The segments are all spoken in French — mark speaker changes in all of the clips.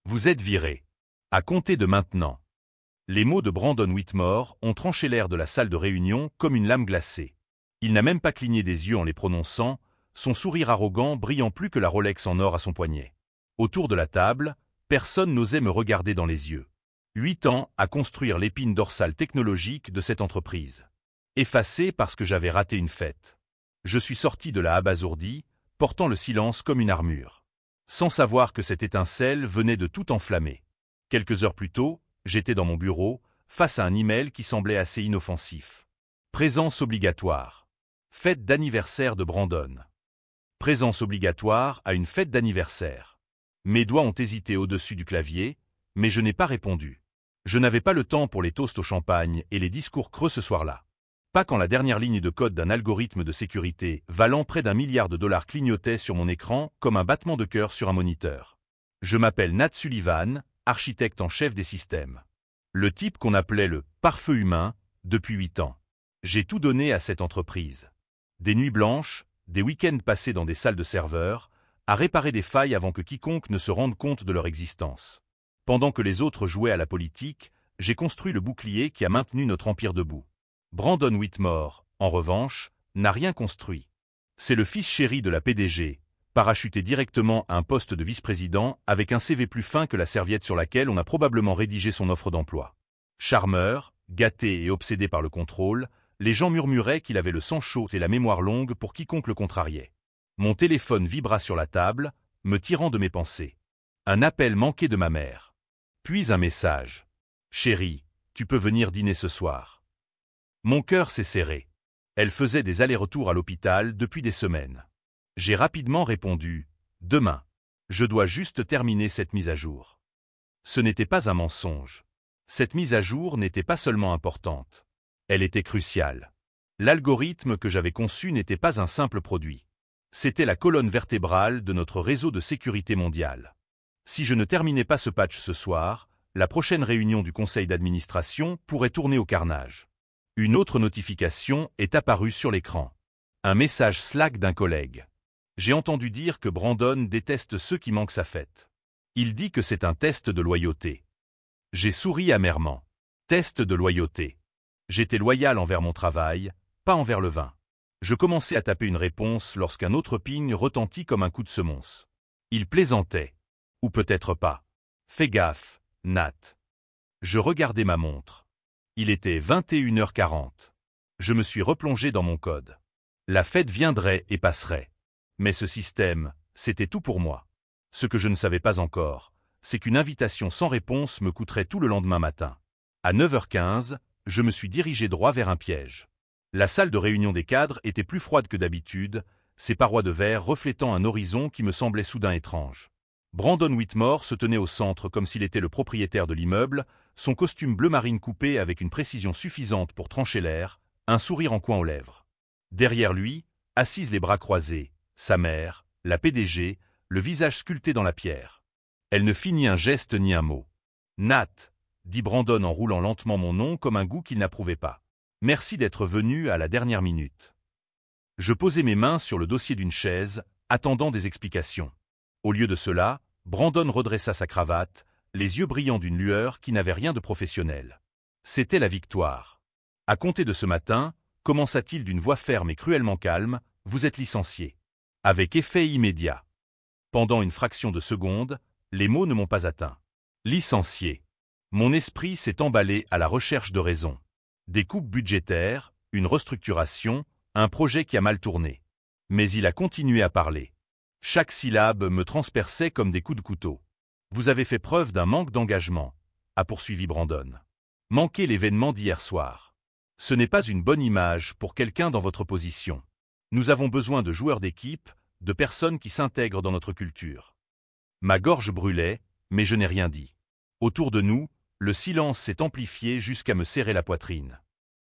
Speaker 1: Vous êtes viré. À compter de maintenant. Les mots de Brandon Whitmore ont tranché l'air de la salle de réunion comme une lame glacée. Il n'a même pas cligné des yeux en les prononçant, son sourire arrogant brillant plus que la Rolex en or à son poignet. Autour de la table, personne n'osait me regarder dans les yeux. 8 ans à construire l'épine dorsale technologique de cette entreprise. Effacé parce que j'avais raté une fête. Je suis sorti de là abasourdi, portant le silence comme une armure. Sans savoir que cette étincelle venait de tout enflammer. Quelques heures plus tôt, j'étais dans mon bureau, face à un email qui semblait assez inoffensif. Présence obligatoire. Fête d'anniversaire de Brandon. Présence obligatoire à une fête d'anniversaire. Mes doigts ont hésité au-dessus du clavier, mais je n'ai pas répondu. Je n'avais pas le temps pour les toasts au champagne et les discours creux ce soir-là. Pas quand la dernière ligne de code d'un algorithme de sécurité valant près d'1 milliard de dollars clignotait sur mon écran comme un battement de cœur sur un moniteur. Je m'appelle Nat Sullivan, architecte en chef des systèmes. Le type qu'on appelait le « pare-feu humain » depuis 8 ans. J'ai tout donné à cette entreprise. Des nuits blanches, des week-ends passés dans des salles de serveurs, à réparer des failles avant que quiconque ne se rende compte de leur existence. Pendant que les autres jouaient à la politique, j'ai construit le bouclier qui a maintenu notre empire debout. Brandon Whitmore, en revanche, n'a rien construit. C'est le fils chéri de la PDG, parachuté directement à un poste de vice-président avec un CV plus fin que la serviette sur laquelle on a probablement rédigé son offre d'emploi. Charmeur, gâté et obsédé par le contrôle, les gens murmuraient qu'il avait le sang chaud et la mémoire longue pour quiconque le contrariait. Mon téléphone vibra sur la table, me tirant de mes pensées. Un appel manqué de ma mère. Puis un message. « Chérie, tu peux venir dîner ce soir. » Mon cœur s'est serré. Elle faisait des allers-retours à l'hôpital depuis des semaines. J'ai rapidement répondu « Demain. Je dois juste terminer cette mise à jour. » Ce n'était pas un mensonge. Cette mise à jour n'était pas seulement importante. Elle était cruciale. L'algorithme que j'avais conçu n'était pas un simple produit. C'était la colonne vertébrale de notre réseau de sécurité mondiale. Si je ne terminais pas ce patch ce soir, la prochaine réunion du conseil d'administration pourrait tourner au carnage. Une autre notification est apparue sur l'écran. Un message Slack d'un collègue. J'ai entendu dire que Brandon déteste ceux qui manquent sa fête. Il dit que c'est un test de loyauté. J'ai souri amèrement. Test de loyauté. J'étais loyal envers mon travail, pas envers le vin. Je commençais à taper une réponse lorsqu'un autre ping retentit comme un coup de semonce. Il plaisantait. Ou peut-être pas. Fais gaffe, Nat. Je regardais ma montre. Il était 21h40. Je me suis replongé dans mon code. La fête viendrait et passerait. Mais ce système, c'était tout pour moi. Ce que je ne savais pas encore, c'est qu'une invitation sans réponse me coûterait tout le lendemain matin. À 9h15, je me suis dirigé droit vers un piège. La salle de réunion des cadres était plus froide que d'habitude, ses parois de verre reflétant un horizon qui me semblait soudain étrange. Brandon Whitmore se tenait au centre comme s'il était le propriétaire de l'immeuble, son costume bleu marine coupé avec une précision suffisante pour trancher l'air, un sourire en coin aux lèvres. Derrière lui, assise les bras croisés, sa mère, la PDG, le visage sculpté dans la pierre. Elle ne fit ni un geste ni un mot. « Nat », dit Brandon en roulant lentement mon nom comme un goût qu'il n'approuvait pas. « Merci d'être venu à la dernière minute. » Je posai mes mains sur le dossier d'une chaise, attendant des explications. Au lieu de cela, Brandon redressa sa cravate, les yeux brillants d'une lueur qui n'avait rien de professionnel. C'était la victoire. À compter de ce matin, commença-t-il d'une voix ferme et cruellement calme, « Vous êtes licencié. » Avec effet immédiat. Pendant une fraction de seconde, les mots ne m'ont pas atteint. Licencié. Mon esprit s'est emballé à la recherche de raisons. Des coupes budgétaires, une restructuration, un projet qui a mal tourné. Mais il a continué à parler. Chaque syllabe me transperçait comme des coups de couteau. « Vous avez fait preuve d'un manque d'engagement », a poursuivi Brandon. « Manquez l'événement d'hier soir. Ce n'est pas une bonne image pour quelqu'un dans votre position. Nous avons besoin de joueurs d'équipe, de personnes qui s'intègrent dans notre culture. » Ma gorge brûlait, mais je n'ai rien dit. Autour de nous, le silence s'est amplifié jusqu'à me serrer la poitrine.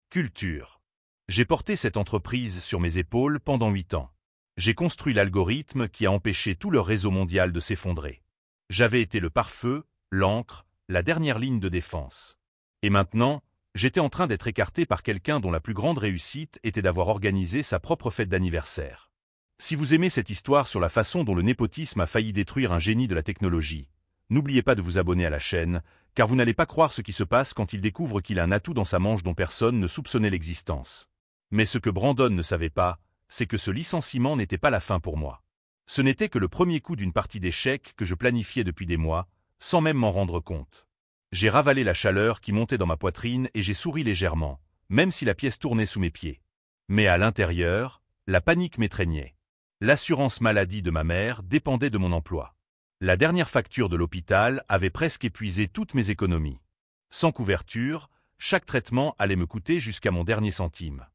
Speaker 1: Culture. J'ai porté cette entreprise sur mes épaules pendant 8 ans. J'ai construit l'algorithme qui a empêché tout leur réseau mondial de s'effondrer. J'avais été le pare-feu, l'ancre, la dernière ligne de défense. Et maintenant, j'étais en train d'être écarté par quelqu'un dont la plus grande réussite était d'avoir organisé sa propre fête d'anniversaire. Si vous aimez cette histoire sur la façon dont le népotisme a failli détruire un génie de la technologie, N'oubliez pas de vous abonner à la chaîne, car vous n'allez pas croire ce qui se passe quand il découvre qu'il a un atout dans sa manche dont personne ne soupçonnait l'existence. Mais ce que Brandon ne savait pas, c'est que ce licenciement n'était pas la fin pour moi. Ce n'était que le premier coup d'une partie d'échecs que je planifiais depuis des mois, sans même m'en rendre compte. J'ai ravalé la chaleur qui montait dans ma poitrine et j'ai souri légèrement, même si la pièce tournait sous mes pieds. Mais à l'intérieur, la panique m'étreignait. L'assurance maladie de ma mère dépendait de mon emploi. La dernière facture de l'hôpital avait presque épuisé toutes mes économies. Sans couverture, chaque traitement allait me coûter jusqu'à mon dernier centime.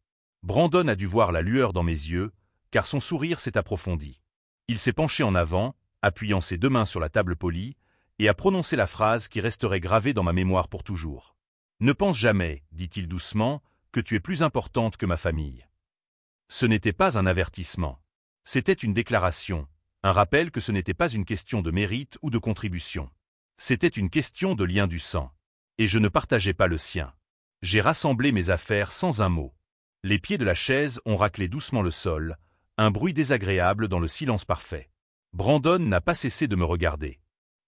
Speaker 1: Brandon a dû voir la lueur dans mes yeux, car son sourire s'est approfondi. Il s'est penché en avant, appuyant ses deux mains sur la table polie, et a prononcé la phrase qui resterait gravée dans ma mémoire pour toujours. « Ne pense jamais, dit-il doucement, que tu es plus importante que ma famille. » Ce n'était pas un avertissement. C'était une déclaration, un rappel que ce n'était pas une question de mérite ou de contribution. C'était une question de lien du sang. Et je ne partageais pas le sien. J'ai rassemblé mes affaires sans un mot. Les pieds de la chaise ont raclé doucement le sol, un bruit désagréable dans le silence parfait. Brandon n'a pas cessé de me regarder.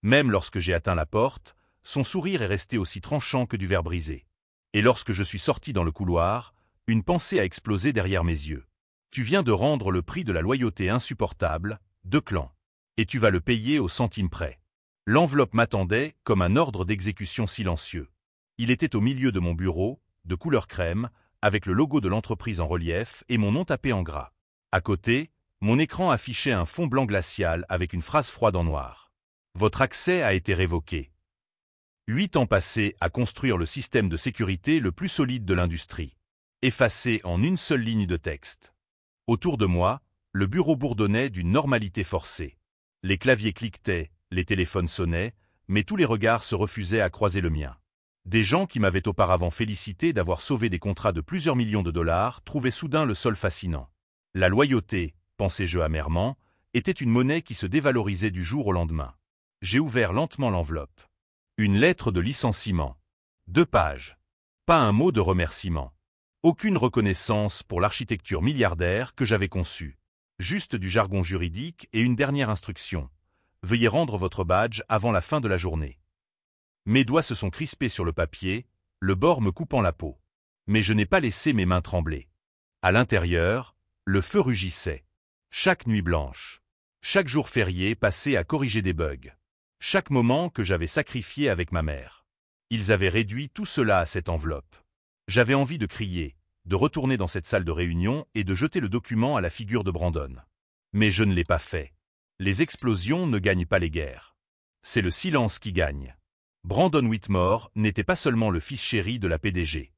Speaker 1: Même lorsque j'ai atteint la porte, son sourire est resté aussi tranchant que du verre brisé. Et lorsque je suis sorti dans le couloir, une pensée a explosé derrière mes yeux. Tu viens de rendre le prix de la loyauté insupportable, de clan. Et tu vas le payer au centime près. L'enveloppe m'attendait comme un ordre d'exécution silencieux. Il était au milieu de mon bureau, de couleur crème, avec le logo de l'entreprise en relief et mon nom tapé en gras. À côté, mon écran affichait un fond blanc glacial avec une phrase froide en noir. Votre accès a été révoqué. 8 ans passés à construire le système de sécurité le plus solide de l'industrie. Effacé en une seule ligne de texte. Autour de moi, le bureau bourdonnait d'une normalité forcée. Les claviers cliquetaient, les téléphones sonnaient, mais tous les regards se refusaient à croiser le mien. Des gens qui m'avaient auparavant félicité d'avoir sauvé des contrats de plusieurs millions de dollars trouvaient soudain le sol fascinant. La loyauté, pensais-je amèrement, était une monnaie qui se dévalorisait du jour au lendemain. J'ai ouvert lentement l'enveloppe. Une lettre de licenciement. 2 pages. Pas un mot de remerciement. Aucune reconnaissance pour l'architecture milliardaire que j'avais conçue. Juste du jargon juridique et une dernière instruction. Veuillez rendre votre badge avant la fin de la journée. Mes doigts se sont crispés sur le papier, le bord me coupant la peau. Mais je n'ai pas laissé mes mains trembler. À l'intérieur, le feu rugissait. Chaque nuit blanche. Chaque jour férié passé à corriger des bugs. Chaque moment que j'avais sacrifié avec ma mère. Ils avaient réduit tout cela à cette enveloppe. J'avais envie de crier, de retourner dans cette salle de réunion et de jeter le document à la figure de Brandon. Mais je ne l'ai pas fait. Les explosions ne gagnent pas les guerres. C'est le silence qui gagne. Brandon Whitmore n'était pas seulement le fils chéri de la PDG.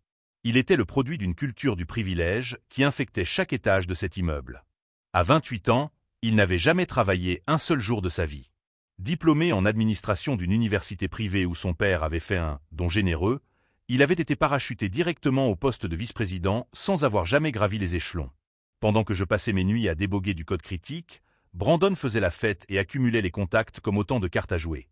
Speaker 1: Il était le produit d'une culture du privilège qui infectait chaque étage de cet immeuble. À 28 ans, il n'avait jamais travaillé un seul jour de sa vie. Diplômé en administration d'une université privée où son père avait fait un don généreux, il avait été parachuté directement au poste de vice-président sans avoir jamais gravi les échelons. Pendant que je passais mes nuits à déboguer du code critique, Brandon faisait la fête et accumulait les contacts comme autant de cartes à jouer.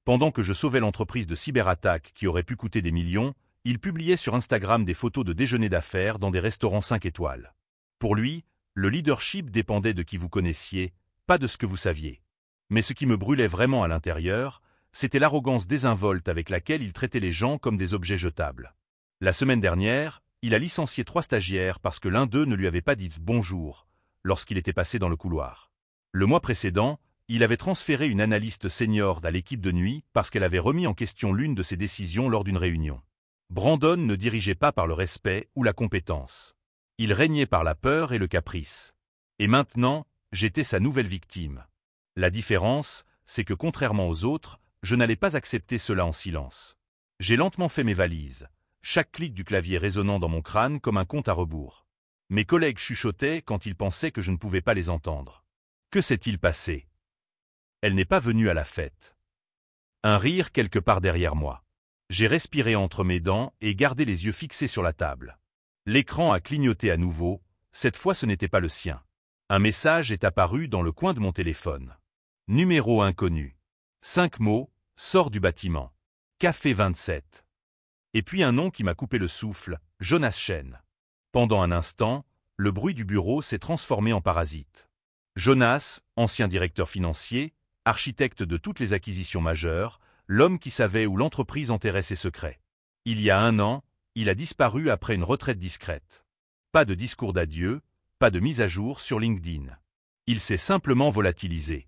Speaker 1: Pendant que je sauvais l'entreprise de cyberattaques qui aurait pu coûter des millions, il publiait sur Instagram des photos de déjeuners d'affaires dans des restaurants 5 étoiles. Pour lui, le leadership dépendait de qui vous connaissiez, pas de ce que vous saviez. Mais ce qui me brûlait vraiment à l'intérieur, c'était l'arrogance désinvolte avec laquelle il traitait les gens comme des objets jetables. La semaine dernière, il a licencié 3 stagiaires parce que l'un d'eux ne lui avait pas dit bonjour lorsqu'il était passé dans le couloir. Le mois précédent, il avait transféré une analyste senior à l'équipe de nuit parce qu'elle avait remis en question l'une de ses décisions lors d'une réunion. Brandon ne dirigeait pas par le respect ou la compétence. Il régnait par la peur et le caprice. Et maintenant, j'étais sa nouvelle victime. La différence, c'est que contrairement aux autres, je n'allais pas accepter cela en silence. J'ai lentement fait mes valises, chaque clic du clavier résonnant dans mon crâne comme un compte à rebours. Mes collègues chuchotaient quand ils pensaient que je ne pouvais pas les entendre. Que s'est-il passé? Elle n'est pas venue à la fête. Un rire quelque part derrière moi. J'ai respiré entre mes dents et gardé les yeux fixés sur la table. L'écran a clignoté à nouveau, cette fois ce n'était pas le sien. Un message est apparu dans le coin de mon téléphone. Numéro inconnu. 5 mots, sort du bâtiment. Café 27. Et puis un nom qui m'a coupé le souffle, Jonas Chen. Pendant un instant, le bruit du bureau s'est transformé en parasite. Jonas, ancien directeur financier, architecte de toutes les acquisitions majeures, l'homme qui savait où l'entreprise enterrait ses secrets. Il y a 1 an, il a disparu après une retraite discrète. Pas de discours d'adieu, pas de mise à jour sur LinkedIn. Il s'est simplement volatilisé.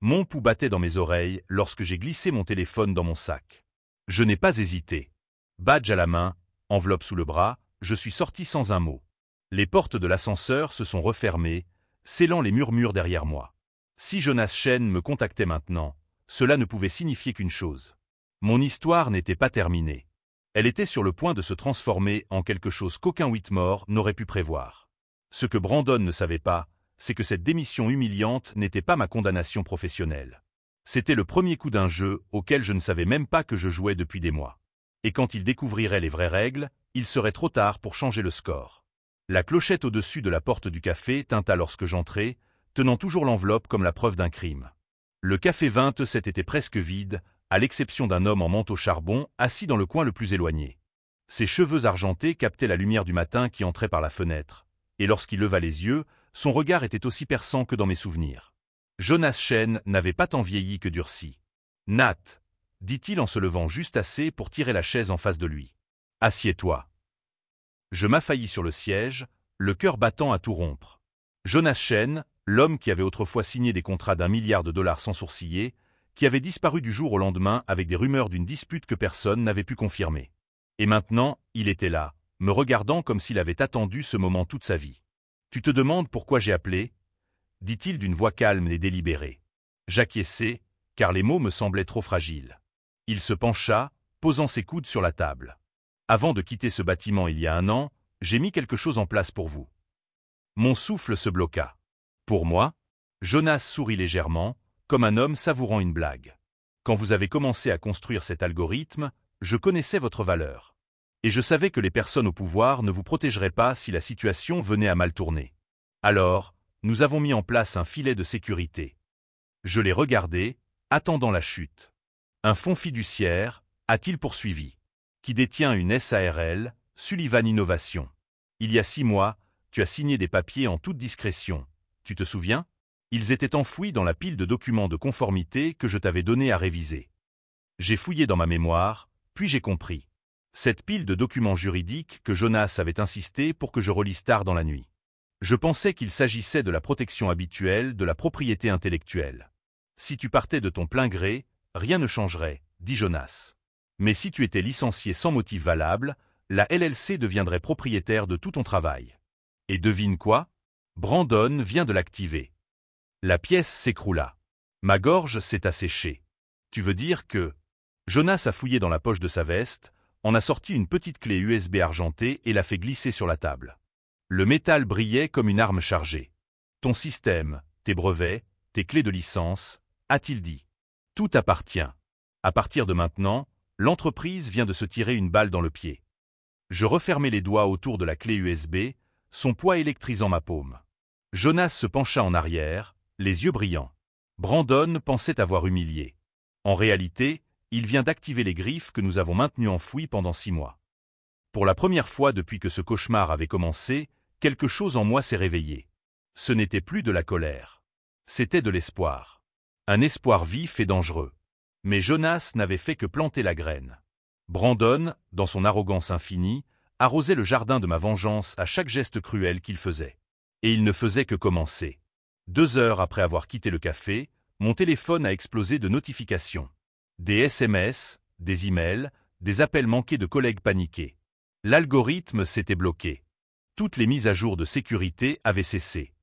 Speaker 1: Mon pouls battait dans mes oreilles lorsque j'ai glissé mon téléphone dans mon sac. Je n'ai pas hésité. Badge à la main, enveloppe sous le bras, je suis sorti sans un mot. Les portes de l'ascenseur se sont refermées, scellant les murmures derrière moi. Si Jonas Chen me contactait maintenant, cela ne pouvait signifier qu'une chose. Mon histoire n'était pas terminée. Elle était sur le point de se transformer en quelque chose qu'aucun Whitmore n'aurait pu prévoir. Ce que Brandon ne savait pas, c'est que cette démission humiliante n'était pas ma condamnation professionnelle. C'était le premier coup d'un jeu auquel je ne savais même pas que je jouais depuis des mois. Et quand il découvrirait les vraies règles, il serait trop tard pour changer le score. La clochette au-dessus de la porte du café tinta lorsque j'entrai, tenant toujours l'enveloppe comme la preuve d'un crime. Le café 27 était presque vide, à l'exception d'un homme en manteau charbon assis dans le coin le plus éloigné. Ses cheveux argentés captaient la lumière du matin qui entrait par la fenêtre, et lorsqu'il leva les yeux, son regard était aussi perçant que dans mes souvenirs. Jonas Chen n'avait pas tant vieilli que durci. « Nat !» dit-il en se levant juste assez pour tirer la chaise en face de lui. « Assieds-toi. » Je m'assaillis sur le siège, le cœur battant à tout rompre. Jonas Chen, l'homme qui avait autrefois signé des contrats d'1 milliard de dollars sans sourciller, qui avait disparu du jour au lendemain avec des rumeurs d'une dispute que personne n'avait pu confirmer. Et maintenant, il était là, me regardant comme s'il avait attendu ce moment toute sa vie. « Tu te demandes pourquoi j'ai appelé ?» dit-il d'une voix calme et délibérée. J'acquiesçai, car les mots me semblaient trop fragiles. Il se pencha, posant ses coudes sur la table. « Avant de quitter ce bâtiment il y a 1 an, j'ai mis quelque chose en place pour vous. » Mon souffle se bloqua. « Pour moi ?» Jonas sourit légèrement, comme un homme savourant une blague. « Quand vous avez commencé à construire cet algorithme, je connaissais votre valeur. Et je savais que les personnes au pouvoir ne vous protégeraient pas si la situation venait à mal tourner. Alors, nous avons mis en place un filet de sécurité. » Je l'ai regardé, attendant la chute. « Un fonds fiduciaire, a-t-il poursuivi, qui détient une SARL, Sullivan Innovation. Il y a 6 mois, tu as signé des papiers en toute discrétion. Tu te souviens ? Ils étaient enfouis dans la pile de documents de conformité que je t'avais donné à réviser. J'ai fouillé dans ma mémoire, puis j'ai compris. Cette pile de documents juridiques que Jonas avait insisté pour que je relise tard dans la nuit. Je pensais qu'il s'agissait de la protection habituelle de la propriété intellectuelle. Si tu partais de ton plein gré, rien ne changerait, dit Jonas. Mais si tu étais licencié sans motif valable, la LLC deviendrait propriétaire de tout ton travail. Et devine quoi ? Brandon vient de l'activer. La pièce s'écroula. Ma gorge s'est asséchée. Tu veux dire que… Jonas a fouillé dans la poche de sa veste, en a sorti une petite clé USB argentée et l'a fait glisser sur la table. Le métal brillait comme une arme chargée. Ton système, tes brevets, tes clés de licence, a-t-il dit. Tout appartient. À partir de maintenant, l'entreprise vient de se tirer une balle dans le pied. Je refermai les doigts autour de la clé USB, son poids électrisant ma paume. Jonas se pencha en arrière, les yeux brillants. Brandon pensait avoir humilié. En réalité, il vient d'activer les griffes que nous avons maintenues enfouies pendant 6 mois. Pour la première fois depuis que ce cauchemar avait commencé, quelque chose en moi s'est réveillé. Ce n'était plus de la colère. C'était de l'espoir. Un espoir vif et dangereux. Mais Jonas n'avait fait que planter la graine. Brandon, dans son arrogance infinie, arrosait le jardin de ma vengeance à chaque geste cruel qu'il faisait. Et il ne faisait que commencer. 2 heures après avoir quitté le café, mon téléphone a explosé de notifications. Des SMS, des emails, des appels manqués de collègues paniqués. L'algorithme s'était bloqué. Toutes les mises à jour de sécurité avaient cessé.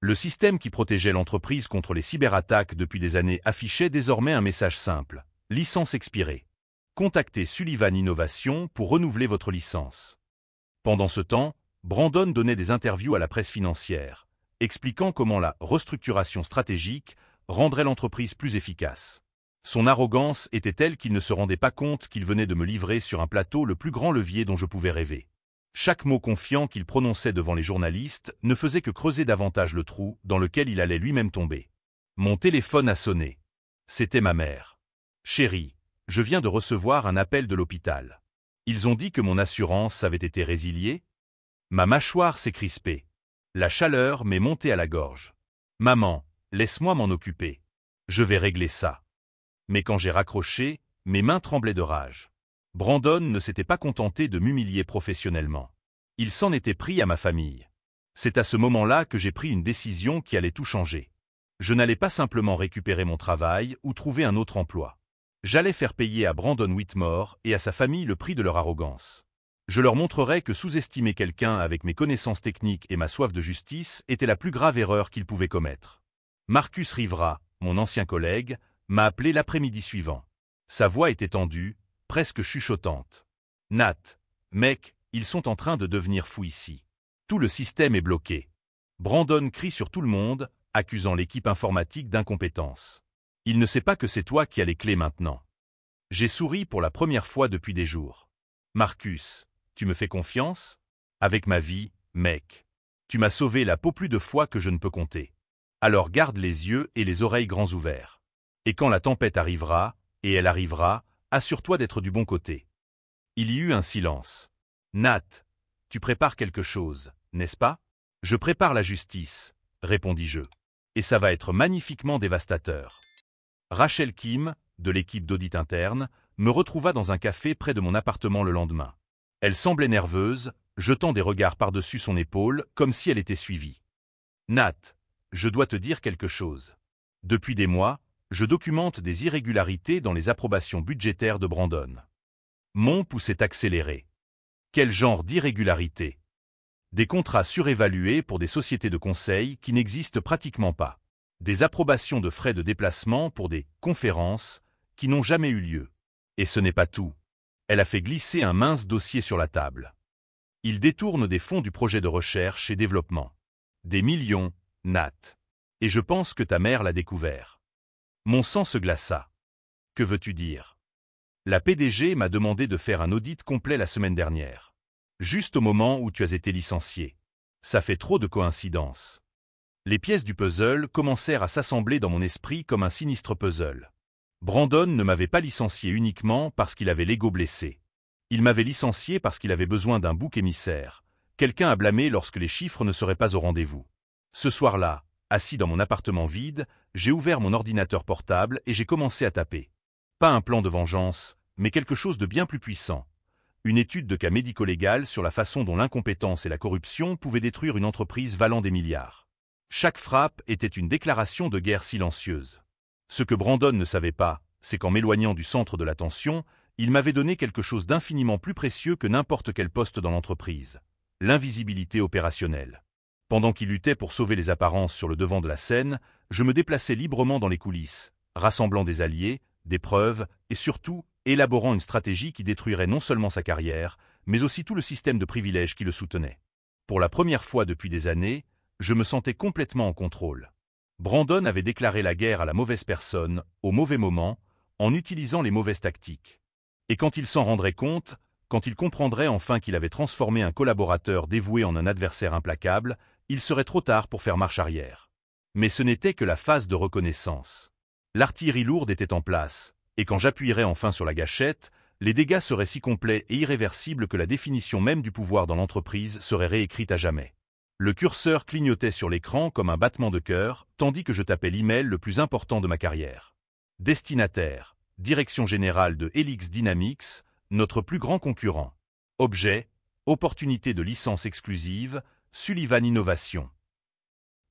Speaker 1: Le système qui protégeait l'entreprise contre les cyberattaques depuis des années affichait désormais un message simple. Licence expirée. Contactez Sullivan Innovation pour renouveler votre licence. Pendant ce temps, Brandon donnait des interviews à la presse financière, expliquant comment la restructuration stratégique rendrait l'entreprise plus efficace. Son arrogance était telle qu'il ne se rendait pas compte qu'il venait de me livrer sur un plateau le plus grand levier dont je pouvais rêver. Chaque mot confiant qu'il prononçait devant les journalistes ne faisait que creuser davantage le trou dans lequel il allait lui-même tomber. Mon téléphone a sonné. C'était ma mère. « Chérie, je viens de recevoir un appel de l'hôpital. Ils ont dit que mon assurance avait été résiliée ?» Ma mâchoire s'est crispée. La chaleur m'est montée à la gorge. « Maman, laisse-moi m'en occuper. Je vais régler ça. » Mais quand j'ai raccroché, Mes mains tremblaient de rage. Brandon ne s'était pas contenté de m'humilier professionnellement. Il s'en était pris à ma famille. C'est à ce moment-là que j'ai pris une décision qui allait tout changer. Je n'allais pas simplement récupérer mon travail ou trouver un autre emploi. J'allais faire payer à Brandon Whitmore et à sa famille le prix de leur arrogance. Je leur montrerais que sous-estimer quelqu'un avec mes connaissances techniques et ma soif de justice était la plus grave erreur qu'il pouvait commettre. Marcus Rivera, mon ancien collègue, m'a appelé l'après-midi suivant. Sa voix était tendue, presque chuchotante. « Nat, mec, ils sont en train de devenir fous ici. Tout le système est bloqué. » Brandon crie sur tout le monde, accusant l'équipe informatique d'incompétence. Il ne sait pas que c'est toi qui as les clés maintenant. J'ai souri pour la première fois depuis des jours. Marcus, tu me fais confiance? Avec ma vie, mec. Tu m'as sauvé la peau plus de fois que je ne peux compter. Alors garde les yeux et les oreilles grands ouverts. Et quand la tempête arrivera, et elle arrivera, assure-toi d'être du bon côté. Il y eut un silence. Nat, tu prépares quelque chose, n'est-ce pas? Je prépare la justice, répondis-je. Et ça va être magnifiquement dévastateur. Rachel Kim, de l'équipe d'audit interne, me retrouva dans un café près de mon appartement le lendemain. Elle semblait nerveuse, jetant des regards par-dessus son épaule, comme si elle était suivie. Nat, je dois te dire quelque chose. Depuis des mois, je documente des irrégularités dans les approbations budgétaires de Brandon. Mon pouls s'est accéléré. Quel genre d'irrégularité? Des contrats surévalués pour des sociétés de conseil qui n'existent pratiquement pas. Des approbations de frais de déplacement pour des conférences qui n'ont jamais eu lieu. Et ce n'est pas tout. Elle a fait glisser un mince dossier sur la table. Il détourne des fonds du projet de recherche et développement. Des millions, Nat. Et je pense que ta mère l'a découvert. Mon sang se glaça. Que veux-tu dire? La PDG m'a demandé de faire un audit complet la semaine dernière. Juste au moment où tu as été licencié. Ça fait trop de coïncidences. Les pièces du puzzle commencèrent à s'assembler dans mon esprit comme un sinistre puzzle. Brandon ne m'avait pas licencié uniquement parce qu'il avait l'ego blessé. Il m'avait licencié parce qu'il avait besoin d'un bouc émissaire, quelqu'un à blâmer lorsque les chiffres ne seraient pas au rendez-vous. Ce soir-là, assis dans mon appartement vide, j'ai ouvert mon ordinateur portable et j'ai commencé à taper. Pas un plan de vengeance, mais quelque chose de bien plus puissant. Une étude de cas médico-légal sur la façon dont l'incompétence et la corruption pouvaient détruire une entreprise valant des milliards. Chaque frappe était une déclaration de guerre silencieuse. Ce que Brandon ne savait pas, c'est qu'en m'éloignant du centre de l'attention, il m'avait donné quelque chose d'infiniment plus précieux que n'importe quel poste dans l'entreprise. L'invisibilité opérationnelle. Pendant qu'il luttait pour sauver les apparences sur le devant de la scène, je me déplaçais librement dans les coulisses, rassemblant des alliés, des preuves et surtout élaborant une stratégie qui détruirait non seulement sa carrière, mais aussi tout le système de privilèges qui le soutenait. Pour la première fois depuis des années, je me sentais complètement en contrôle. Brandon avait déclaré la guerre à la mauvaise personne, au mauvais moment, en utilisant les mauvaises tactiques. Et quand il s'en rendrait compte, quand il comprendrait enfin qu'il avait transformé un collaborateur dévoué en un adversaire implacable, il serait trop tard pour faire marche arrière. Mais ce n'était que la phase de reconnaissance. L'artillerie lourde était en place, et quand j'appuierais enfin sur la gâchette, les dégâts seraient si complets et irréversibles que la définition même du pouvoir dans l'entreprise serait réécrite à jamais. Le curseur clignotait sur l'écran comme un battement de cœur, tandis que je tapais l'email le plus important de ma carrière. Destinataire, Direction générale de Helix Dynamics, notre plus grand concurrent. Objet, opportunité de licence exclusive, Sullivan Innovation.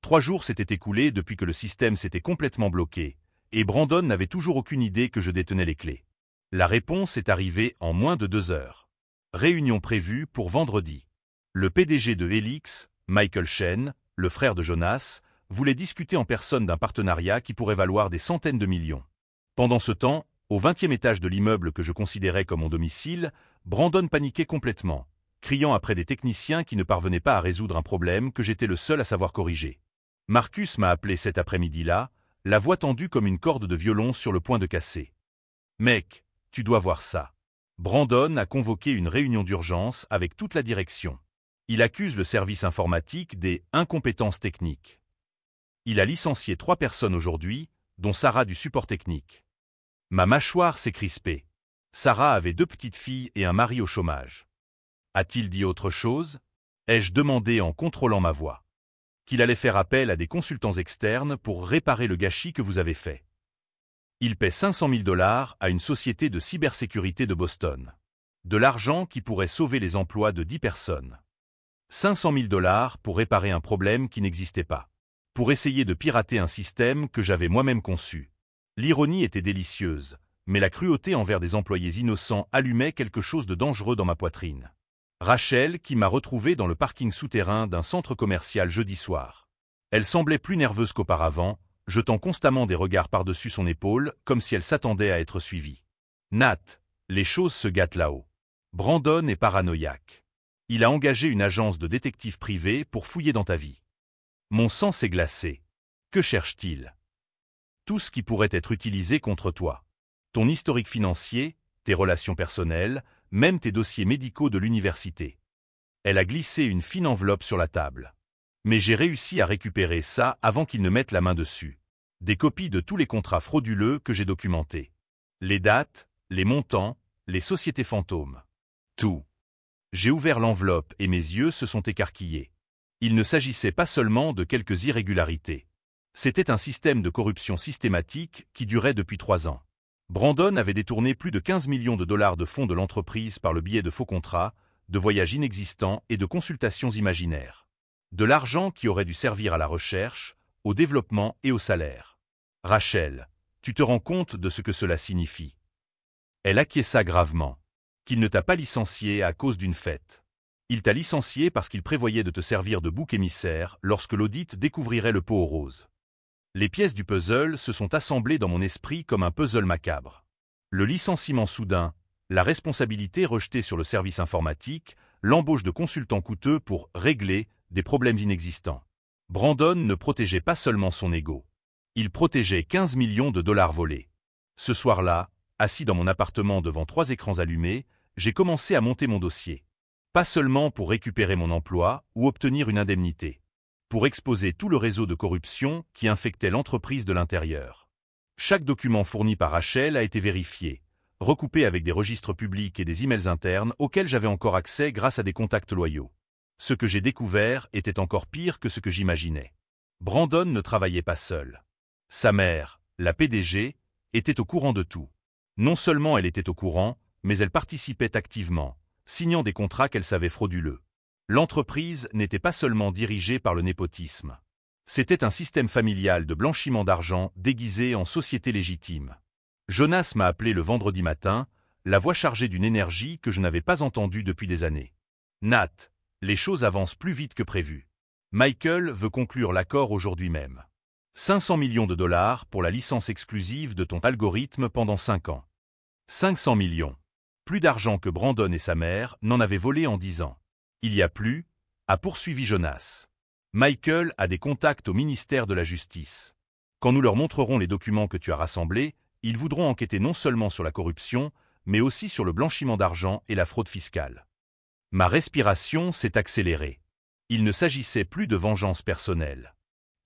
Speaker 1: 3 jours s'étaient écoulés depuis que le système s'était complètement bloqué, et Brandon n'avait toujours aucune idée que je détenais les clés. La réponse est arrivée en moins de 2 heures. Réunion prévue pour vendredi. Le PDG de Helix, Michael Shen, le frère de Jonas, voulait discuter en personne d'un partenariat qui pourrait valoir des centaines de millions. Pendant ce temps, au 20e étage de l'immeuble que je considérais comme mon domicile, Brandon paniquait complètement, criant après des techniciens qui ne parvenaient pas à résoudre un problème que j'étais le seul à savoir corriger. Marcus m'a appelé cet après-midi-là, la voix tendue comme une corde de violon sur le point de casser. « Mec, tu dois voir ça. Brandon a convoqué une réunion d'urgence avec toute la direction. Il accuse le service informatique des incompétences techniques. Il a licencié 3 personnes aujourd'hui, dont Sarah du support technique. Ma mâchoire s'est crispée. Sarah avait 2 petites filles et un mari au chômage. A-t-il dit autre chose? Ai-je demandé en contrôlant ma voix. Qu'il allait faire appel à des consultants externes pour réparer le gâchis que vous avez fait. Il paie 500 000 $ à une société de cybersécurité de Boston. De l'argent qui pourrait sauver les emplois de 10 personnes. 500 000 $ pour réparer un problème qui n'existait pas. Pour essayer de pirater un système que j'avais moi-même conçu. L'ironie était délicieuse, mais la cruauté envers des employés innocents allumait quelque chose de dangereux dans ma poitrine. Rachel qui m'a retrouvé dans le parking souterrain d'un centre commercial jeudi soir. Elle semblait plus nerveuse qu'auparavant, jetant constamment des regards par-dessus son épaule, comme si elle s'attendait à être suivie. Nat, les choses se gâtent là-haut. Brandon est paranoïaque. Il a engagé une agence de détectives privés pour fouiller dans ta vie. Mon sang s'est glacé. Que cherche-t-il? Tout ce qui pourrait être utilisé contre toi. Ton historique financier, tes relations personnelles, même tes dossiers médicaux de l'université. Elle a glissé une fine enveloppe sur la table. Mais j'ai réussi à récupérer ça avant qu'il ne mette la main dessus. Des copies de tous les contrats frauduleux que j'ai documentés. Les dates, les montants, les sociétés fantômes. Tout. J'ai ouvert l'enveloppe et mes yeux se sont écarquillés. Il ne s'agissait pas seulement de quelques irrégularités. C'était un système de corruption systématique qui durait depuis 3 ans. Brandon avait détourné plus de 15 millions de $ de fonds de l'entreprise par le biais de faux contrats, de voyages inexistants et de consultations imaginaires. De l'argent qui aurait dû servir à la recherche, au développement et au salaire. Rachel, tu te rends compte de ce que cela signifie? Elle acquiesça gravement. Qu'il ne t'a pas licencié à cause d'une fête. Il t'a licencié parce qu'il prévoyait de te servir de bouc émissaire lorsque l'audit découvrirait le pot aux roses. Les pièces du puzzle se sont assemblées dans mon esprit comme un puzzle macabre. Le licenciement soudain, la responsabilité rejetée sur le service informatique, l'embauche de consultants coûteux pour régler des problèmes inexistants. Brandon ne protégeait pas seulement son ego. Il protégeait 15 millions de $ volés. Ce soir-là, assis dans mon appartement devant 3 écrans allumés, j'ai commencé à monter mon dossier. Pas seulement pour récupérer mon emploi ou obtenir une indemnité. Pour exposer tout le réseau de corruption qui infectait l'entreprise de l'intérieur. Chaque document fourni par Rachel a été vérifié, recoupé avec des registres publics et des emails internes auxquels j'avais encore accès grâce à des contacts loyaux. Ce que j'ai découvert était encore pire que ce que j'imaginais. Brandon ne travaillait pas seul. Sa mère, la PDG, était au courant de tout. Non seulement elle était au courant, mais elle participait activement, signant des contrats qu'elle savait frauduleux. L'entreprise n'était pas seulement dirigée par le népotisme. C'était un système familial de blanchiment d'argent déguisé en société légitime. Jonas m'a appelé le vendredi matin, la voix chargée d'une énergie que je n'avais pas entendue depuis des années. Nat, les choses avancent plus vite que prévu. Michael veut conclure l'accord aujourd'hui même. 500 millions de $ pour la licence exclusive de ton algorithme pendant 5 ans. 500 millions. Plus d'argent que Brandon et sa mère n'en avaient volé en 10 ans. Il y a plus, a poursuivi Jonas. Michael a des contacts au ministère de la Justice. Quand nous leur montrerons les documents que tu as rassemblés, ils voudront enquêter non seulement sur la corruption, mais aussi sur le blanchiment d'argent et la fraude fiscale. Ma respiration s'est accélérée. Il ne s'agissait plus de vengeance personnelle.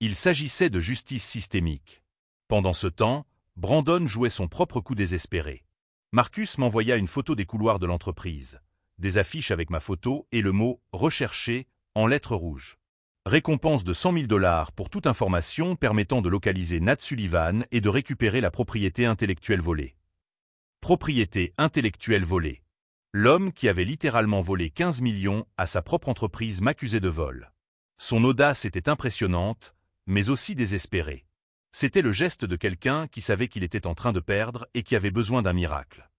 Speaker 1: Il s'agissait de justice systémique. Pendant ce temps, Brandon jouait son propre coup désespéré. Marcus m'envoya une photo des couloirs de l'entreprise, des affiches avec ma photo et le mot « recherché » en lettres rouges. Récompense de 100 000 $ pour toute information permettant de localiser Nat Sullivan et de récupérer la propriété intellectuelle volée. Propriété intellectuelle volée. L'homme qui avait littéralement volé 15 millions à sa propre entreprise m'accusait de vol. Son audace était impressionnante, mais aussi désespérée. C'était le geste de quelqu'un qui savait qu'il était en train de perdre et qui avait besoin d'un miracle.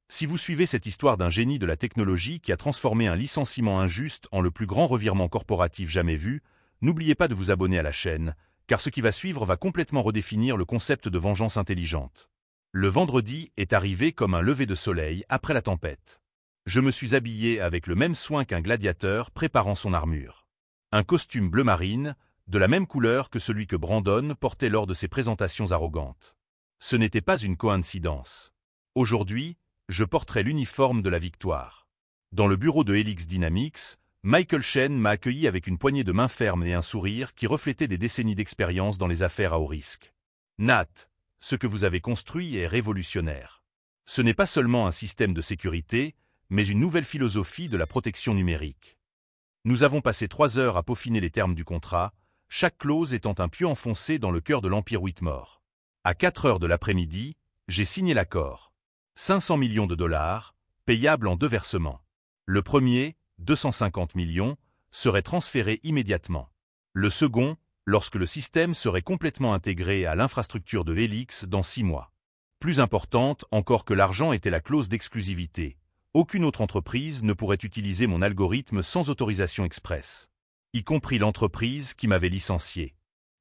Speaker 1: Si vous suivez cette histoire d'un génie de la technologie qui a transformé un licenciement injuste en le plus grand revirement corporatif jamais vu, n'oubliez pas de vous abonner à la chaîne, car ce qui va suivre va complètement redéfinir le concept de vengeance intelligente. Le vendredi est arrivé comme un lever de soleil après la tempête. Je me suis habillé avec le même soin qu'un gladiateur préparant son armure. Un costume bleu marine, de la même couleur que celui que Brandon portait lors de ses présentations arrogantes. Ce n'était pas une coïncidence. Aujourd'hui, je porterai l'uniforme de la victoire. Dans le bureau de Helix Dynamics, Michael Shen m'a accueilli avec une poignée de main ferme et un sourire qui reflétait des décennies d'expérience dans les affaires à haut risque. Nat, ce que vous avez construit est révolutionnaire. Ce n'est pas seulement un système de sécurité, mais une nouvelle philosophie de la protection numérique. Nous avons passé 3 heures à peaufiner les termes du contrat, chaque clause étant un pieu enfoncé dans le cœur de l'Empire Whitmore. À 4 heures de l'après-midi, J'ai signé l'accord. 500 millions de dollars, payables en 2 versements. Le premier, 250 millions, serait transféré immédiatement. Le second, lorsque le système serait complètement intégré à l'infrastructure de Helix dans 6 mois. Plus importante encore que l'argent était la clause d'exclusivité. Aucune autre entreprise ne pourrait utiliser mon algorithme sans autorisation expresse, y compris l'entreprise qui m'avait licencié.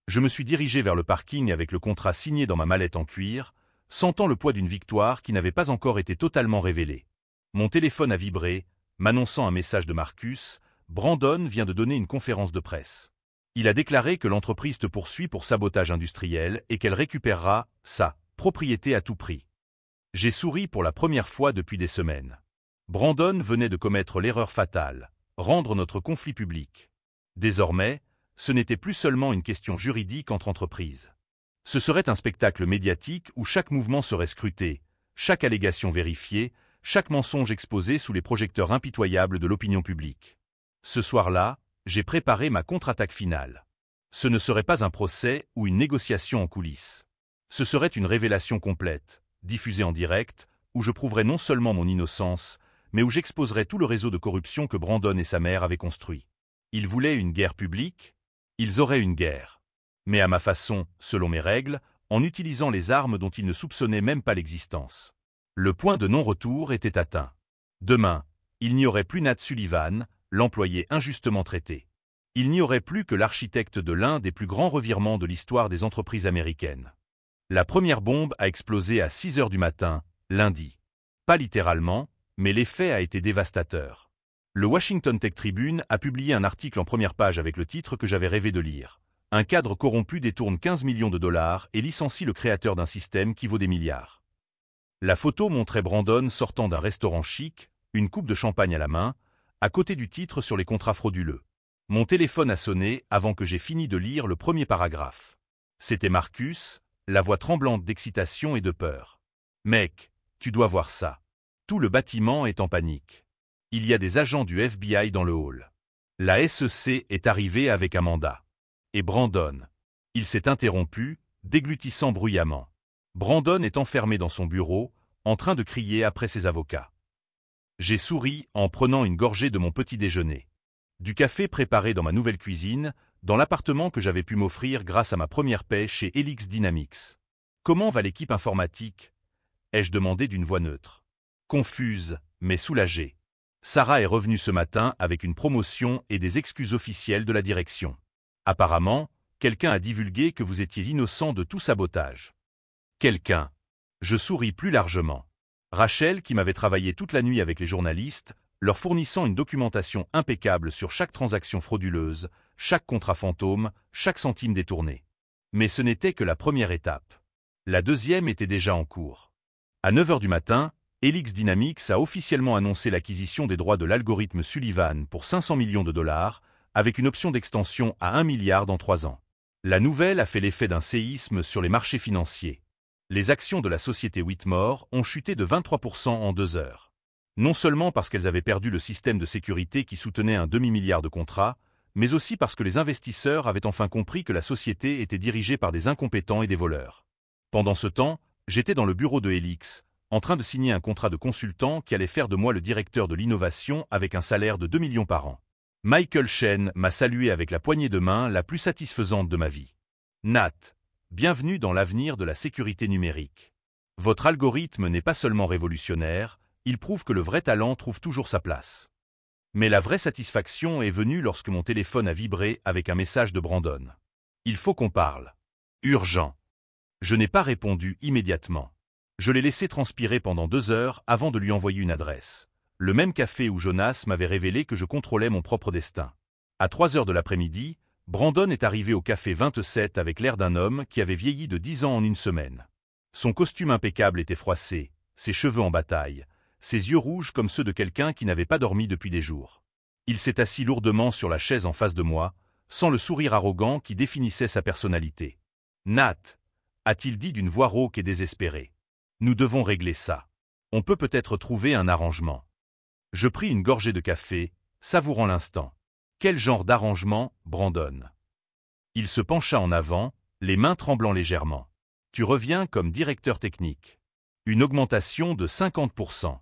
Speaker 1: Je me suis dirigé vers le parking avec le contrat signé dans ma mallette en cuir, sentant le poids d'une victoire qui n'avait pas encore été totalement révélée. Mon téléphone a vibré, m'annonçant un message de Marcus. Brandon vient de donner une conférence de presse. Il a déclaré que l'entreprise te poursuit pour sabotage industriel et qu'elle récupérera sa propriété à tout prix. J'ai souri pour la première fois depuis des semaines. Brandon venait de commettre l'erreur fatale, rendre notre conflit public. Désormais, ce n'était plus seulement une question juridique entre entreprises. Ce serait un spectacle médiatique où chaque mouvement serait scruté, chaque allégation vérifiée, chaque mensonge exposé sous les projecteurs impitoyables de l'opinion publique. Ce soir-là, j'ai préparé ma contre-attaque finale. Ce ne serait pas un procès ou une négociation en coulisses. Ce serait une révélation complète, diffusée en direct, où je prouverais non seulement mon innocence, mais où j'exposerais tout le réseau de corruption que Brandon et sa mère avaient construit. Ils voulaient une guerre publique? Ils auraient une guerre. Mais à ma façon, selon mes règles, en utilisant les armes dont ils ne soupçonnaient même pas l'existence. Le point de non-retour était atteint. Demain, il n'y aurait plus Nat Sullivan, l'employé injustement traité. Il n'y aurait plus que l'architecte de l'un des plus grands revirements de l'histoire des entreprises américaines. La première bombe a explosé à 6 heures du matin, lundi. Pas littéralement, mais l'effet a été dévastateur. Le Washington Tech Tribune a publié un article en première page avec le titre que j'avais rêvé de lire. Un cadre corrompu détourne 15 millions de dollars et licencie le créateur d'un système qui vaut des milliards. La photo montrait Brandon sortant d'un restaurant chic, une coupe de champagne à la main, à côté du titre sur les contrats frauduleux. Mon téléphone a sonné avant que j'aie fini de lire le premier paragraphe. C'était Marcus, la voix tremblante d'excitation et de peur. « Mec, tu dois voir ça. Tout le bâtiment est en panique. Il y a des agents du FBI dans le hall. La SEC est arrivée avec un mandat. Et Brandon. Il s'est interrompu, déglutissant bruyamment. Brandon est enfermé dans son bureau, en train de crier après ses avocats. J'ai souri en prenant une gorgée de mon petit déjeuner. Du café préparé dans ma nouvelle cuisine, dans l'appartement que j'avais pu m'offrir grâce à ma première paie chez Helix Dynamics. « Comment va l'équipe informatique ?» ai-je demandé d'une voix neutre. Confuse, mais soulagée. Sarah est revenue ce matin avec une promotion et des excuses officielles de la direction. Apparemment, quelqu'un a divulgué que vous étiez innocent de tout sabotage. Quelqu'un. Je souris plus largement. Rachel, qui m'avait travaillé toute la nuit avec les journalistes, leur fournissant une documentation impeccable sur chaque transaction frauduleuse, chaque contrat fantôme, chaque centime détourné. Mais ce n'était que la première étape. La deuxième était déjà en cours. À 9 heures du matin, Helix Dynamics a officiellement annoncé l'acquisition des droits de l'algorithme Sullivan pour 500 millions de dollars, avec une option d'extension à 1 milliard dans 3 ans. La nouvelle a fait l'effet d'un séisme sur les marchés financiers. Les actions de la société Whitmore ont chuté de 23% en 2 heures. Non seulement parce qu'elles avaient perdu le système de sécurité qui soutenait un demi-milliard de contrats, mais aussi parce que les investisseurs avaient enfin compris que la société était dirigée par des incompétents et des voleurs. Pendant ce temps, j'étais dans le bureau de Helix, en train de signer un contrat de consultant qui allait faire de moi le directeur de l'innovation avec un salaire de 2 millions par an. Michael Shen m'a salué avec la poignée de main la plus satisfaisante de ma vie. Nat, bienvenue dans l'avenir de la sécurité numérique. Votre algorithme n'est pas seulement révolutionnaire, il prouve que le vrai talent trouve toujours sa place. Mais la vraie satisfaction est venue lorsque mon téléphone a vibré avec un message de Brandon. Il faut qu'on parle. Urgent. Je n'ai pas répondu immédiatement. Je l'ai laissé transpirer pendant 2 heures avant de lui envoyer une adresse. Le même café où Jonas m'avait révélé que je contrôlais mon propre destin. À 3 heures de l'après-midi, Brandon est arrivé au café 27 avec l'air d'un homme qui avait vieilli de 10 ans en une semaine. Son costume impeccable était froissé, ses cheveux en bataille, ses yeux rouges comme ceux de quelqu'un qui n'avait pas dormi depuis des jours. Il s'est assis lourdement sur la chaise en face de moi, sans le sourire arrogant qui définissait sa personnalité. « Nat » a-t-il dit d'une voix rauque et désespérée. Nous devons régler ça. On peut peut-être trouver un arrangement. Je pris une gorgée de café, savourant l'instant. Quel genre d'arrangement, Brandon? Il se pencha en avant, les mains tremblant légèrement. Tu reviens comme directeur technique. Une augmentation de 50%.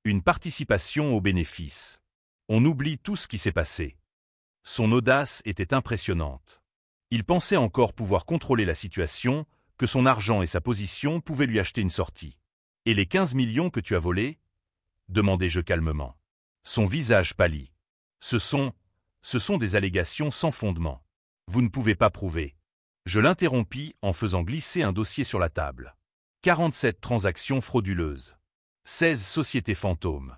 Speaker 1: Une participation aux bénéfices. On oublie tout ce qui s'est passé. Son audace était impressionnante. Il pensait encore pouvoir contrôler la situation, que son argent et sa position pouvaient lui acheter une sortie. « Et les 15 millions que tu as volés ?» demandai-je calmement. Son visage pâlit. Ce sont des allégations sans fondement. Vous ne pouvez pas prouver. Je l'interrompis en faisant glisser un dossier sur la table. 47 transactions frauduleuses. 16 sociétés fantômes.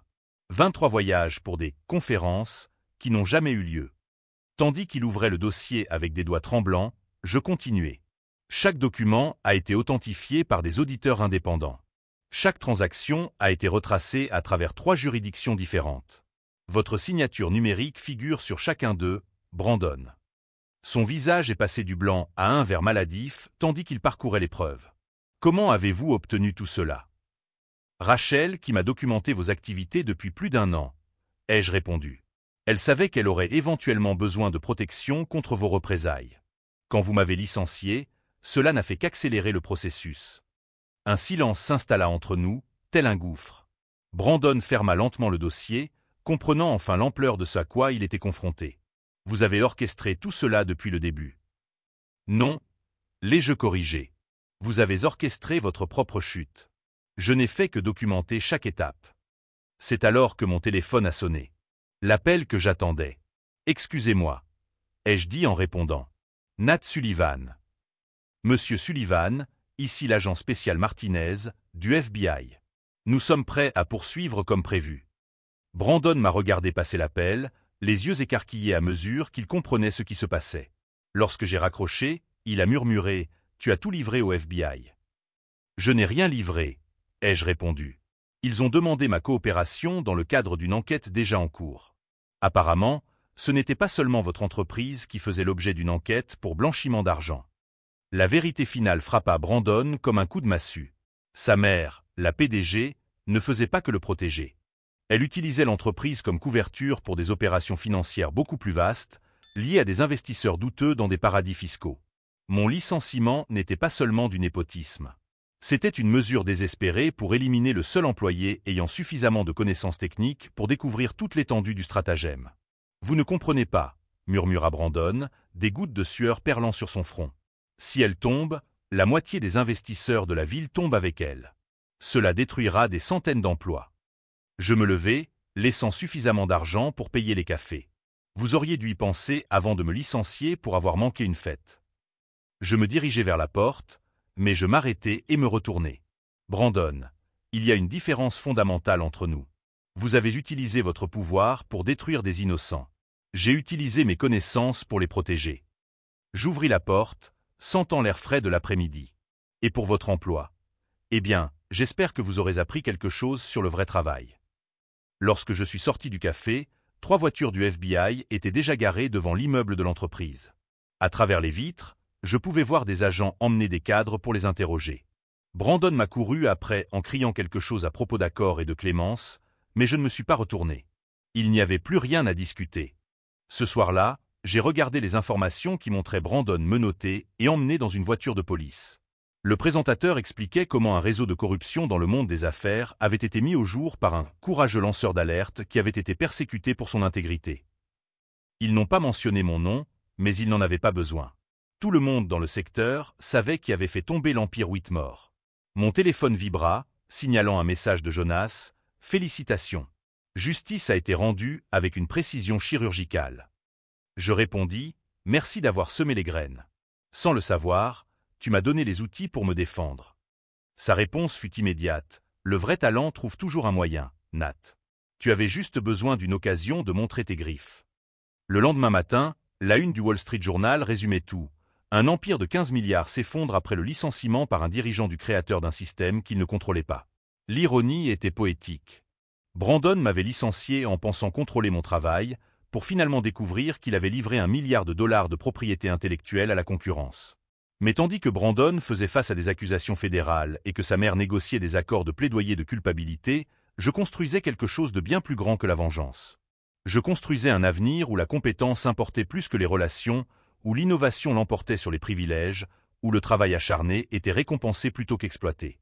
Speaker 1: 23 voyages pour des conférences qui n'ont jamais eu lieu. Tandis qu'il ouvrait le dossier avec des doigts tremblants, je continuai. Chaque document a été authentifié par des auditeurs indépendants. Chaque transaction a été retracée à travers 3 juridictions différentes. Votre signature numérique figure sur chacun d'eux, Brandon. Son visage est passé du blanc à un vert maladif tandis qu'il parcourait les preuves. Comment avez-vous obtenu tout cela? Rachel, qui m'a documenté vos activités depuis plus d'1 an, ai-je répondu. Elle savait qu'elle aurait éventuellement besoin de protection contre vos représailles. Quand vous m'avez licencié, cela n'a fait qu'accélérer le processus. Un silence s'installa entre nous, tel un gouffre. Brandon ferma lentement le dossier, comprenant enfin l'ampleur de ce à quoi il était confronté. Vous avez orchestré tout cela depuis le début. Non, l'ai-je corrigé. Vous avez orchestré votre propre chute. Je n'ai fait que documenter chaque étape. C'est alors que mon téléphone a sonné. L'appel que j'attendais. Excusez-moi, ai-je dit en répondant. Nat Sullivan. Monsieur Sullivan, ici l'agent spécial Martinez, du FBI. Nous sommes prêts à poursuivre comme prévu. Brandon m'a regardé passer l'appel, les yeux écarquillés à mesure qu'il comprenait ce qui se passait. Lorsque j'ai raccroché, il a murmuré « Tu as tout livré au FBI ». Je n'ai rien livré, ai-je répondu. Ils ont demandé ma coopération dans le cadre d'une enquête déjà en cours. Apparemment, ce n'était pas seulement votre entreprise qui faisait l'objet d'une enquête pour blanchiment d'argent. La vérité finale frappa Brandon comme un coup de massue. Sa mère, la PDG, ne faisait pas que le protéger. Elle utilisait l'entreprise comme couverture pour des opérations financières beaucoup plus vastes, liées à des investisseurs douteux dans des paradis fiscaux. Mon licenciement n'était pas seulement du népotisme. C'était une mesure désespérée pour éliminer le seul employé ayant suffisamment de connaissances techniques pour découvrir toute l'étendue du stratagème. « Vous ne comprenez pas, » murmura Brandon, des gouttes de sueur perlant sur son front. « Si elle tombe, la moitié des investisseurs de la ville tombe avec elle. Cela détruira des centaines d'emplois. » Je me levai, laissant suffisamment d'argent pour payer les cafés. Vous auriez dû y penser avant de me licencier pour avoir manqué une fête. Je me dirigeai vers la porte, mais je m'arrêtai et me retournai. Brandon, il y a une différence fondamentale entre nous. Vous avez utilisé votre pouvoir pour détruire des innocents. J'ai utilisé mes connaissances pour les protéger. J'ouvris la porte, sentant l'air frais de l'après-midi. Et pour votre emploi? Eh bien, j'espère que vous aurez appris quelque chose sur le vrai travail. Lorsque je suis sorti du café, 3 voitures du FBI étaient déjà garées devant l'immeuble de l'entreprise. À travers les vitres, je pouvais voir des agents emmener des cadres pour les interroger. Brandon m'a couru après en criant quelque chose à propos d'accords et de clémence, mais je ne me suis pas retourné. Il n'y avait plus rien à discuter. Ce soir-là, j'ai regardé les informations qui montraient Brandon menotté et emmené dans une voiture de police. Le présentateur expliquait comment un réseau de corruption dans le monde des affaires avait été mis au jour par un courageux lanceur d'alerte qui avait été persécuté pour son intégrité. Ils n'ont pas mentionné mon nom, mais ils n'en avaient pas besoin. Tout le monde dans le secteur savait qui avait fait tomber l'Empire Whitmore. Mon téléphone vibra, signalant un message de Jonas. « Félicitations. Justice a été rendue avec une précision chirurgicale. » Je répondis « Merci d'avoir semé les graines. Sans le savoir, tu m'as donné les outils pour me défendre. » Sa réponse fut immédiate. « Le vrai talent trouve toujours un moyen, Nat. Tu avais juste besoin d'une occasion de montrer tes griffes. » Le lendemain matin, la une du Wall Street Journal résumait tout. Un empire de 15 milliards s'effondre après le licenciement par un dirigeant du créateur d'un système qu'il ne contrôlait pas. L'ironie était poétique. Brandon m'avait licencié en pensant contrôler mon travail, pour finalement découvrir qu'il avait livré $1 milliard de propriété intellectuelle à la concurrence. Mais tandis que Brandon faisait face à des accusations fédérales et que sa mère négociait des accords de plaidoyer de culpabilité, je construisais quelque chose de bien plus grand que la vengeance. Je construisais un avenir où la compétence importait plus que les relations, où l'innovation l'emportait sur les privilèges, où le travail acharné était récompensé plutôt qu'exploité.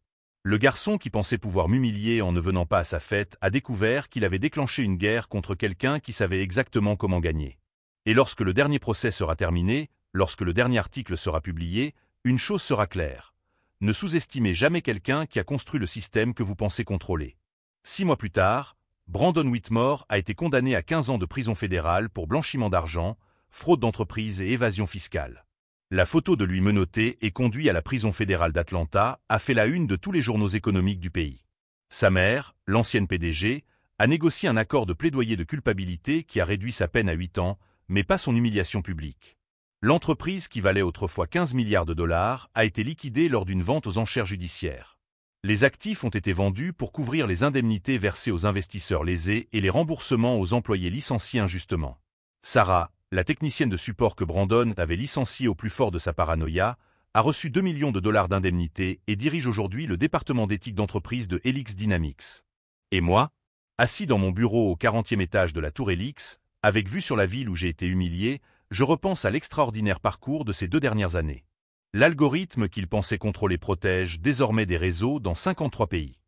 Speaker 1: Le garçon qui pensait pouvoir m'humilier en ne venant pas à sa fête a découvert qu'il avait déclenché une guerre contre quelqu'un qui savait exactement comment gagner. Et lorsque le dernier procès sera terminé, lorsque le dernier article sera publié, une chose sera claire. Ne sous-estimez jamais quelqu'un qui a construit le système que vous pensez contrôler. 6 mois plus tard, Brandon Whitmore a été condamné à 15 ans de prison fédérale pour blanchiment d'argent, fraude d'entreprise et évasion fiscale. La photo de lui menotté et conduit à la prison fédérale d'Atlanta a fait la une de tous les journaux économiques du pays. Sa mère, l'ancienne PDG, a négocié un accord de plaidoyer de culpabilité qui a réduit sa peine à 8 ans, mais pas son humiliation publique. L'entreprise qui valait autrefois 15 milliards de dollars a été liquidée lors d'une vente aux enchères judiciaires. Les actifs ont été vendus pour couvrir les indemnités versées aux investisseurs lésés et les remboursements aux employés licenciés injustement. Sarah, la technicienne de support que Brandon avait licenciée au plus fort de sa paranoïa, a reçu 2 millions de dollars d'indemnités et dirige aujourd'hui le département d'éthique d'entreprise de Helix Dynamics. Et moi, assis dans mon bureau au 40e étage de la tour Helix, avec vue sur la ville où j'ai été humilié, je repense à l'extraordinaire parcours de ces 2 dernières années. L'algorithme qu'il pensait contrôler protège désormais des réseaux dans 53 pays.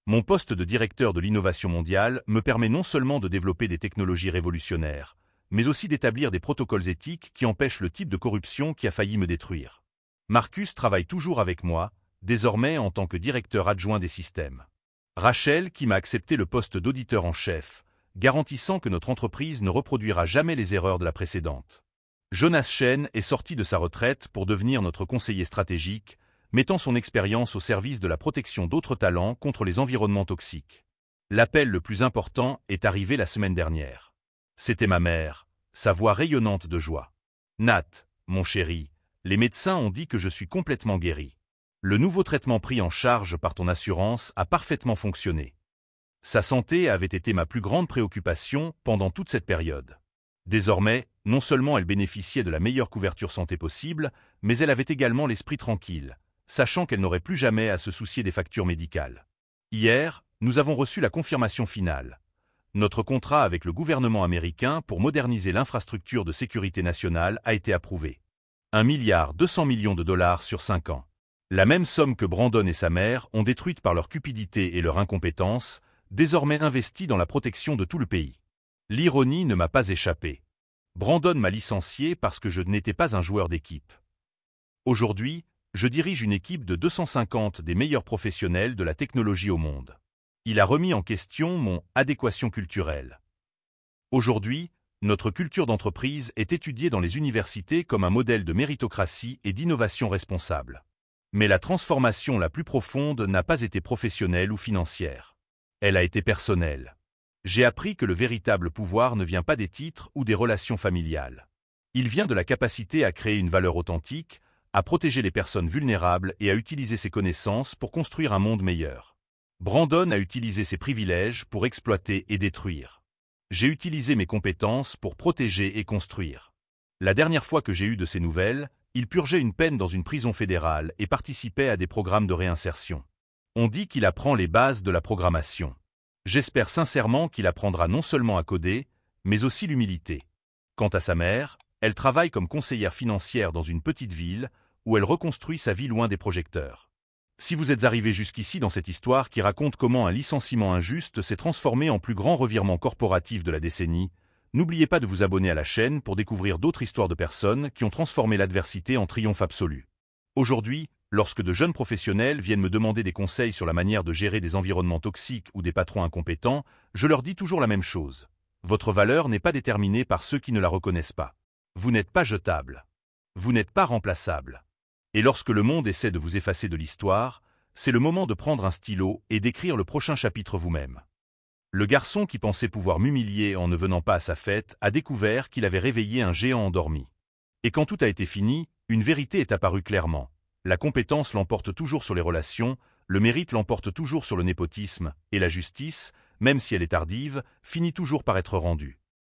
Speaker 1: Mon poste de directeur de l'innovation mondiale me permet non seulement de développer des technologies révolutionnaires, mais aussi d'établir des protocoles éthiques qui empêchent le type de corruption qui a failli me détruire. Marcus travaille toujours avec moi, désormais en tant que directeur adjoint des systèmes. Rachel, qui m'a accepté le poste d'auditeur en chef, garantissant que notre entreprise ne reproduira jamais les erreurs de la précédente. Jonas Shen est sorti de sa retraite pour devenir notre conseiller stratégique, mettant son expérience au service de la protection d'autres talents contre les environnements toxiques. L'appel le plus important est arrivé la semaine dernière. C'était ma mère, sa voix rayonnante de joie. Nat, mon chéri, les médecins ont dit que je suis complètement guéri. Le nouveau traitement pris en charge par ton assurance a parfaitement fonctionné. Sa santé avait été ma plus grande préoccupation pendant toute cette période. Désormais, non seulement elle bénéficiait de la meilleure couverture santé possible, mais elle avait également l'esprit tranquille, sachant qu'elle n'aurait plus jamais à se soucier des factures médicales. Hier, nous avons reçu la confirmation finale. Notre contrat avec le gouvernement américain pour moderniser l'infrastructure de sécurité nationale a été approuvé. 1,2 milliard de dollars sur 5 ans. La même somme que Brandon et sa mère ont détruite par leur cupidité et leur incompétence, désormais investie dans la protection de tout le pays. L'ironie ne m'a pas échappé. Brandon m'a licencié parce que je n'étais pas un joueur d'équipe. Aujourd'hui, je dirige une équipe de 250 des meilleurs professionnels de la technologie au monde. Il a remis en question mon adéquation culturelle. Aujourd'hui, notre culture d'entreprise est étudiée dans les universités comme un modèle de méritocratie et d'innovation responsable. Mais la transformation la plus profonde n'a pas été professionnelle ou financière. Elle a été personnelle. J'ai appris que le véritable pouvoir ne vient pas des titres ou des relations familiales. Il vient de la capacité à créer une valeur authentique, à protéger les personnes vulnérables et à utiliser ses connaissances pour construire un monde meilleur. Brandon a utilisé ses privilèges pour exploiter et détruire. J'ai utilisé mes compétences pour protéger et construire. La dernière fois que j'ai eu de ses nouvelles, il purgeait une peine dans une prison fédérale et participait à des programmes de réinsertion. On dit qu'il apprend les bases de la programmation. J'espère sincèrement qu'il apprendra non seulement à coder, mais aussi l'humilité. Quant à sa mère, elle travaille comme conseillère financière dans une petite ville, où elle reconstruit sa vie loin des projecteurs. Si vous êtes arrivé jusqu'ici dans cette histoire qui raconte comment un licenciement injuste s'est transformé en plus grand revirement corporatif de la décennie, n'oubliez pas de vous abonner à la chaîne pour découvrir d'autres histoires de personnes qui ont transformé l'adversité en triomphe absolu. Aujourd'hui, lorsque de jeunes professionnels viennent me demander des conseils sur la manière de gérer des environnements toxiques ou des patrons incompétents, je leur dis toujours la même chose. Votre valeur n'est pas déterminée par ceux qui ne la reconnaissent pas. Vous n'êtes pas jetable. Vous n'êtes pas remplaçable. Et lorsque le monde essaie de vous effacer de l'histoire, c'est le moment de prendre un stylo et d'écrire le prochain chapitre vous-même. Le garçon qui pensait pouvoir m'humilier en ne venant pas à sa fête a découvert qu'il avait réveillé un géant endormi. Et quand tout a été fini, une vérité est apparue clairement. La compétence l'emporte toujours sur les relations, le mérite l'emporte toujours sur le népotisme, et la justice, même si elle est tardive, finit toujours par être rendue.